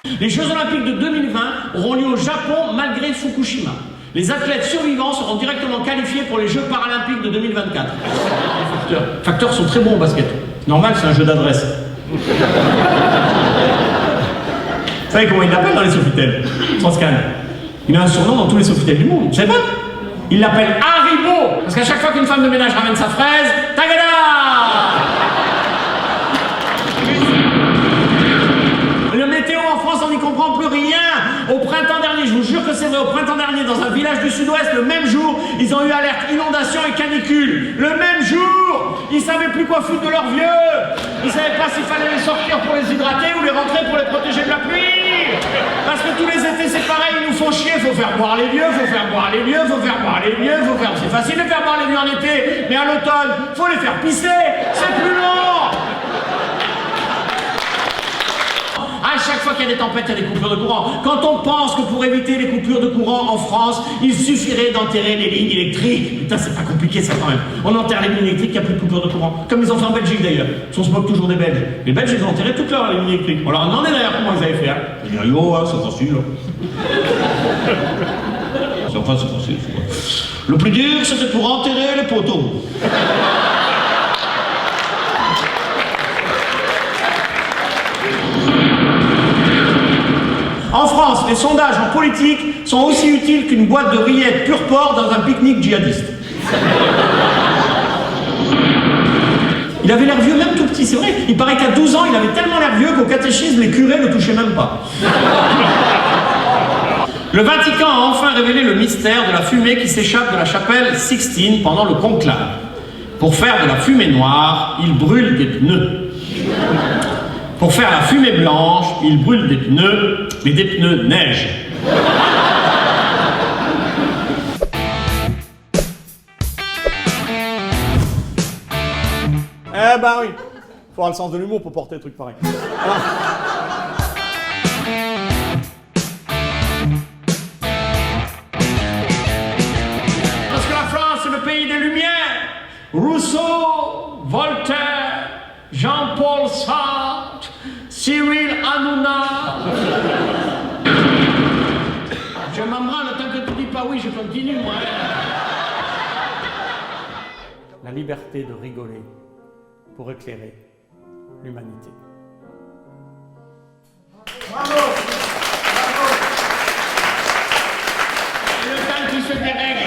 Les Jeux Olympiques de 2020 auront lieu au Japon malgré Fukushima. Les athlètes survivants seront directement qualifiés pour les Jeux Paralympiques de 2024. Les facteurs sont très bons au basket. Normal, c'est un jeu d'adresse. Vous savez comment il l'appelle dans les Sofitel? Strauss-Kahn. Il a un surnom dans tous les Sofitel du monde. Vous savez pas? Il l'appelle Haribo. Parce qu'à chaque fois qu'une femme de ménage ramène sa fraise, tagada! Le météo en France, on n'y comprend plus rien. Au printemps dernier, je vous jure que c'est vrai, au printemps dernier, dans un village du sud-ouest, le même jour, ils ont eu alerte inondation et canicule. Le même jour, ils savaient plus quoi foutre de leurs vieux. Ils savaient pas s'il fallait les sortir pour les hydrater ou les rentrer pour les protéger de la pluie. Parce que tous les étés, c'est pareil, ils nous font chier. Faut faire boire les vieux, faut faire boire les vieux, faut faire boire les vieux, faut faire... C'est facile de faire boire les vieux en été, mais à l'automne, faut les faire pisser. C'est plus long. À chaque fois qu'il y a des tempêtes, il y a des coupures de courant. Quand on pense que pour éviter les coupures de courant en France, il suffirait d'enterrer les lignes électriques. Putain, c'est pas compliqué ça quand même. On enterre les lignes électriques, il n'y a plus de coupures de courant. Comme ils ont fait en Belgique d'ailleurs. On se moque toujours des Belges. Les Belges, ils ont enterré toutes leurs lignes électriques. On leur a demandé d'ailleurs comment ils avaient fait. Ils disent, yo, c'est facile. Enfin, c'est facile. Le plus dur, c'était pour enterrer les poteaux. En France, les sondages en politique sont aussi utiles qu'une boîte de rillettes pur porc dans un pique-nique djihadiste. Il avait l'air vieux, même tout petit, c'est vrai. Il paraît qu'à 12 ans, il avait tellement l'air vieux qu'au catéchisme, les curés ne le touchaient même pas. Le Vatican a enfin révélé le mystère de la fumée qui s'échappe de la chapelle Sixtine pendant le conclave. Pour faire de la fumée noire, il brûle des pneus. Pour faire la fumée blanche, il brûle des pneus, mais des pneus neige. Eh ben oui, faut avoir le sens de l'humour pour porter des trucs pareils. Parce que la France, c'est le pays des Lumières. Rousseau, Voltaire, Jean-Paul Sartre, Cyril Hanouna. Je m'embranle tant que tu dis pas oui, je continue, moi. La liberté de rigoler pour éclairer l'humanité. Bravo! Bravo! Le temps qui se dérègle.